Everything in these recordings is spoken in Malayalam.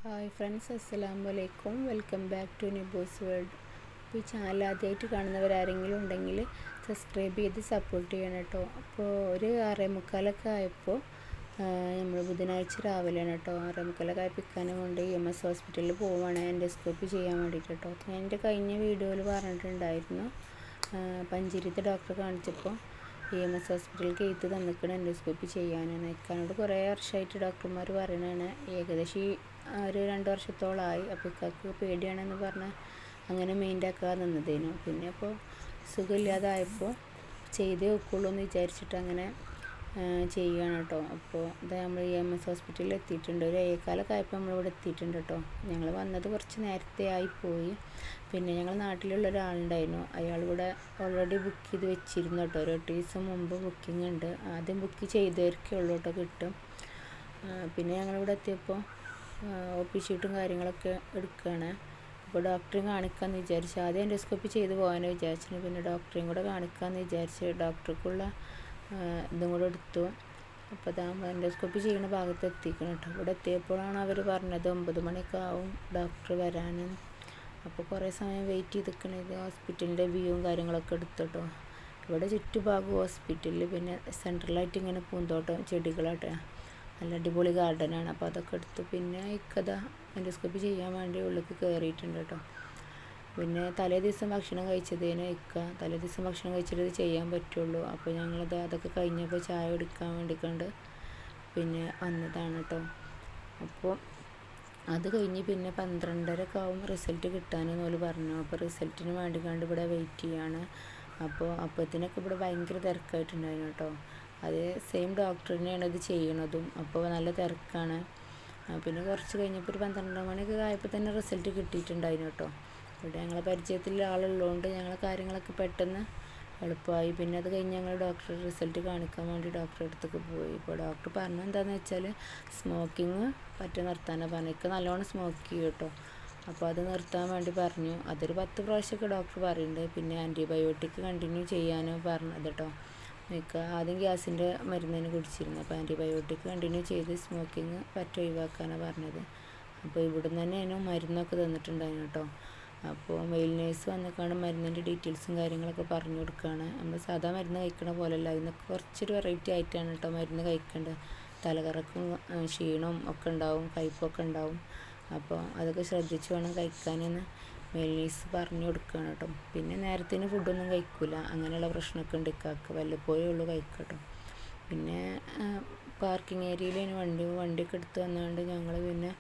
ഹായ് ഫ്രണ്ട്സ്, അസ്സലാമു അലൈക്കും. Welcome back to Nibos world. അപ്പോൾ ഈ ചാനൽ ആദ്യമായിട്ട് കാണുന്നവരാരെങ്കിലും ഉണ്ടെങ്കിൽ സബ്സ്ക്രൈബ് ചെയ്ത് സപ്പോർട്ട് ചെയ്യണം കേട്ടോ. അപ്പോൾ ഒരു 6:45 ആയപ്പോൾ നമ്മൾ ബുധനാഴ്ച രാവിലെയാണ് കേട്ടോ, 6:45 ആയപ്പോൾ ഇക്കാനെ കൊണ്ട് EMS ഹോസ്പിറ്റലിൽ പോവുകയാണ് എൻഡോസ്കോപ്പി ചെയ്യാൻ വേണ്ടിയിട്ട് കേട്ടോ. ഞാൻ എൻ്റെ കഴിഞ്ഞ വീഡിയോയിൽ പറഞ്ഞിട്ടുണ്ടായിരുന്നു, പഞ്ചേരിത്തെ ഡോക്ടറെ കാണിച്ചപ്പോൾ EMS ഹോസ്പിറ്റലിലേക്ക് എഴുത്ത് തന്നിക്കണം എൻഡോസ്കോപ്പി ചെയ്യാനാണ്. ഇക്കാനോട് കുറേ വർഷമായിട്ട് ഡോക്ടർമാർ പറയണതാണ്, ഏകദേശം ഒരു 2 വർഷത്തോളമായി. അപ്പോൾ ഇക്കാക്ക് പേടിയാണെന്ന് പറഞ്ഞാൽ അങ്ങനെ മെയിൻ്റാക്കാതെ നിന്നതേനു. പിന്നെ അപ്പോൾ സുഖമില്ലാതായപ്പോൾ ചെയ്തേ ഒക്കുള്ളൂ എന്ന് വിചാരിച്ചിട്ട് അങ്ങനെ ചെയ്യുകയാണ് കേട്ടോ. അപ്പോൾ ഇതാ നമ്മൾ EMS ഹോസ്പിറ്റലിൽ എത്തിയിട്ടുണ്ട്. ഒരു 7:15 ആയപ്പോൾ നമ്മളിവിടെ എത്തിയിട്ടുണ്ട് കേട്ടോ. ഞങ്ങൾ വന്നത് കുറച്ച് നേരത്തെ ആയിപ്പോയി. പിന്നെ ഞങ്ങൾ നാട്ടിലുള്ള ഒരാളുണ്ടായിരുന്നു, അയാളിവിടെ ഓൾറെഡി ബുക്ക് ചെയ്ത് വെച്ചിരുന്നു കേട്ടോ. ഒരു 8 ദിവസം മുമ്പ് ബുക്കിംഗ് ഉണ്ട്. ആദ്യം ബുക്ക് ചെയ്തവർക്കേ ഉള്ളൂ കേട്ടോ കിട്ടും. പിന്നെ ഞങ്ങളിവിടെ എത്തിയപ്പോൾ OP ഷീറ്റും കാര്യങ്ങളൊക്കെ എടുക്കുകയാണ്. അപ്പോൾ ഡോക്ടറെയും കാണിക്കാമെന്ന് വിചാരിച്ചു. ആദ്യം എൻഡോസ്കോപ്പി ചെയ്ത് പോകാനോ വിചാരിച്ചു. പിന്നെ ഡോക്ടറെയും കൂടെ കാണിക്കാമെന്ന് വിചാരിച്ച് ഡോക്ടർക്കുള്ള ഇതും കൂടെ എടുത്തു. അപ്പോൾ ഇതാ എൻഡോസ്കോപ്പി ചെയ്യുന്ന ഭാഗത്ത് എത്തിക്കണം കേട്ടോ. ഇവിടെ എത്തിയപ്പോഴാണ് അവർ പറഞ്ഞത് 9 മണിയൊക്കെ ആവും ഡോക്ടർ വരാൻ. അപ്പോൾ കുറേ സമയം വെയിറ്റ് ചെയ്തിരിക്കണം. ഇത് ഹോസ്പിറ്റലിൻ്റെ വ്യൂവും കാര്യങ്ങളൊക്കെ എടുത്തു കേട്ടോ. ഇവിടെ ചുറ്റുഭാഗവും ഹോസ്പിറ്റലിൽ, പിന്നെ സെൻട്രലായിട്ട് ഇങ്ങനെ പൂന്തോട്ടം ചെടികളാട്ടെ, നല്ല അടിപൊളി ഗാർഡനാണ്. അപ്പോൾ അതൊക്കെ എടുത്തു. പിന്നെ ഇക്കഥ എൻഡോസ്കോപ്പി ചെയ്യാൻ വേണ്ടി ഉള്ളിലേക്ക് കയറിയിട്ടുണ്ട് കേട്ടോ. പിന്നെ തലേ ദിവസം ഭക്ഷണം കഴിച്ചതിന് തലേ ദിവസം ഭക്ഷണം കഴിച്ചിട്ട് ചെയ്യാൻ പറ്റുള്ളൂ. അപ്പോൾ ഞങ്ങളത് അതൊക്കെ കഴിഞ്ഞപ്പോൾ ചായ കുടിക്കാൻ വേണ്ടിക്കൊണ്ട് പിന്നെ വന്നതാണ് കേട്ടോ. അപ്പോൾ അത് കഴിഞ്ഞ് പിന്നെ 12:30 ആവും റിസൾട്ട് കിട്ടാനെന്ന് ഓല് പറഞ്ഞു. അപ്പോൾ റിസൾട്ടിന് വേണ്ടിക്കൊണ്ട് ഇവിടെ വെയിറ്റ് ചെയ്യാണ്. അപ്പോൾ അപ്പോഴത്തേനൊക്കെ ഇവിടെ ഭയങ്കര തിരക്കായിട്ടുണ്ടായിരുന്നു കേട്ടോ. അത് സെയിം ഡോക്ടർ തന്നെയാണ് ഇത് ചെയ്യണതും. അപ്പോൾ നല്ല തിരക്കാണ്. പിന്നെ കുറച്ച് കഴിഞ്ഞപ്പോൾ ഒരു 12 മണിയൊക്കെ ആയപ്പോൾ തന്നെ റിസൾട്ട് കിട്ടിയിട്ടുണ്ടായിരുന്നു കേട്ടോ. ഇവിടെ ഞങ്ങളെ പരിചയത്തിൽ ആളുള്ളതുകൊണ്ട് ഞങ്ങളെ കാര്യങ്ങളൊക്കെ പെട്ടെന്ന് എളുപ്പമായി. പിന്നെ അത് കഴിഞ്ഞ് ഞങ്ങൾ ഡോക്ടറെ റിസൾട്ട് കാണിക്കാൻ വേണ്ടി ഡോക്ടറെ അടുത്തേക്ക് പോയി. ഇപ്പോൾ ഡോക്ടർ പറഞ്ഞത് എന്താണെന്ന് വെച്ചാൽ സ്മോക്കിങ് നിർത്താനാണ് പറഞ്ഞത്. എനിക്ക് നല്ലോണം സ്മോക്ക് ചെയ്യും കേട്ടോ. അപ്പോൾ അത് നിർത്താൻ വേണ്ടി പറഞ്ഞു. അതൊരു 10 പ്രാവശ്യമൊക്കെ ഡോക്ടർ പറയുന്നുണ്ട്. പിന്നെ ആൻറ്റിബയോട്ടിക് കണ്ടിന്യൂ ചെയ്യാനും പറഞ്ഞത് കേട്ടോ. എനിക്ക് ആദ്യം ഗ്യാസിൻ്റെ മരുന്നിന് കുടിച്ചിരുന്നു. അപ്പോൾ ആൻറ്റിബയോട്ടിക് കണ്ടിന്യൂ ചെയ്ത് സ്മോക്കിങ് ഒഴിവാക്കാനാണ് പറഞ്ഞത്. അപ്പോൾ ഇവിടുന്ന് തന്നെയാണ് മരുന്നൊക്കെ തന്നിട്ടുണ്ടായിരുന്നു കേട്ടോ. അപ്പോൾ മെയിൽ നേഴ്സ് വന്നിട്ടാണ് മരുന്നിൻ്റെ ഡീറ്റെയിൽസും കാര്യങ്ങളൊക്കെ പറഞ്ഞു കൊടുക്കുകയാണ്. നമ്മൾ സാധാ മരുന്ന് കഴിക്കണ പോലെയല്ല, ഇതിനൊക്കെ കുറച്ചൊരു വെറൈറ്റി ആയിട്ടാണ് കേട്ടോ മരുന്ന് കഴിക്കേണ്ടത്. തലകറക്കും ക്ഷീണവും ഒക്കെ ഉണ്ടാവും, കയ്പൊക്കെ ഉണ്ടാവും. അപ്പോൾ അതൊക്കെ ശ്രദ്ധിച്ച് വേണം കഴിക്കാനെന്ന് മെയിൽ നേഴ്സ് പറഞ്ഞു കൊടുക്കുകയാണ് കേട്ടോ. പിന്നെ നേരത്തിന് ഫുഡൊന്നും കഴിക്കില്ല, അങ്ങനെയുള്ള പ്രശ്നമൊക്കെ ഉണ്ട് ഇക്കാക്ക്. വല്ലപ്പോഴേ ഉള്ളൂ കഴിക്കട്ടോ. പിന്നെ പാർക്കിംഗ് ഏരിയയിൽ വണ്ടിയൊക്കെ എടുത്ത് വന്നുകൊണ്ട് ഞങ്ങൾ പിന്നെ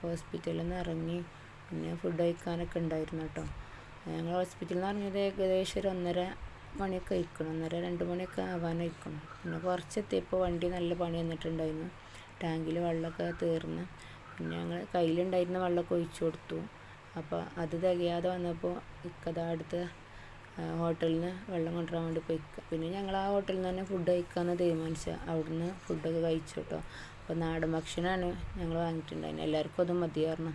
ഹോസ്പിറ്റലിൽ നിന്ന് ഇറങ്ങി. പിന്നെ ഫുഡ് കഴിക്കാനൊക്കെ ഉണ്ടായിരുന്നു കേട്ടോ. ഞങ്ങൾ ഹോസ്പിറ്റലിൽ നിന്ന് ഇറങ്ങിയത് ഏകദേശം ഒരു 1:30 മണിയൊക്കെ കഴിക്കണം, 1:30-2 മണിയൊക്കെ ആവാനായിരിക്കണം. പിന്നെ കുറച്ചെത്തിയപ്പോൾ വണ്ടി നല്ല പണി വന്നിട്ടുണ്ടായിരുന്നു. ടാങ്കിൽ വെള്ളമൊക്കെ തീർന്ന് പിന്നെ ഞങ്ങൾ കയ്യിലുണ്ടായിരുന്ന വെള്ളമൊക്കെ ഒഴിച്ചു കൊടുത്തു. അപ്പോൾ അത് തികയാതെ വന്നപ്പോൾ ഇക്കതാ അടുത്ത ഹോട്ടലിൽ നിന്ന് വെള്ളം കൊണ്ടുവരാൻ വേണ്ടി പോയിക്കുക. പിന്നെ ഞങ്ങൾ ആ ഹോട്ടലിൽ നിന്ന് തന്നെ ഫുഡ് കഴിക്കാമെന്ന് തീരുമാനിച്ചാൽ അവിടുന്ന് ഫുഡൊക്കെ കഴിച്ചു കേട്ടോ. അപ്പോൾ നാടൻ ഭക്ഷണമാണ് ഞങ്ങൾ വാങ്ങിയിട്ടുണ്ടായിരുന്നു. എല്ലാവർക്കും അത് മതിയായിരുന്നു.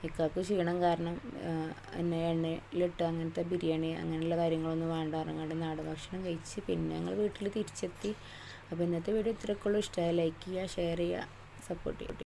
ഇക്കാക്ക് ക്ഷീണം കാരണം എണ്ണയിലിട്ട് അങ്ങനത്തെ ബിരിയാണി അങ്ങനെയുള്ള കാര്യങ്ങളൊന്നും വേണ്ട ഇറങ്ങാണ്ട് നാടൻ ഭക്ഷണം കഴിച്ച് പിന്നെ ഞങ്ങൾ വീട്ടിൽ തിരിച്ചെത്തി. അപ്പോൾ ഇന്നത്തെ വീഡിയോ ഇത്രയൊക്കെ ഉള്ളൂ. ഇഷ്ടമായി ലൈക്ക് ചെയ്യുക, ഷെയർ ചെയ്യുക, സപ്പോർട്ട് ചെയ്യുക.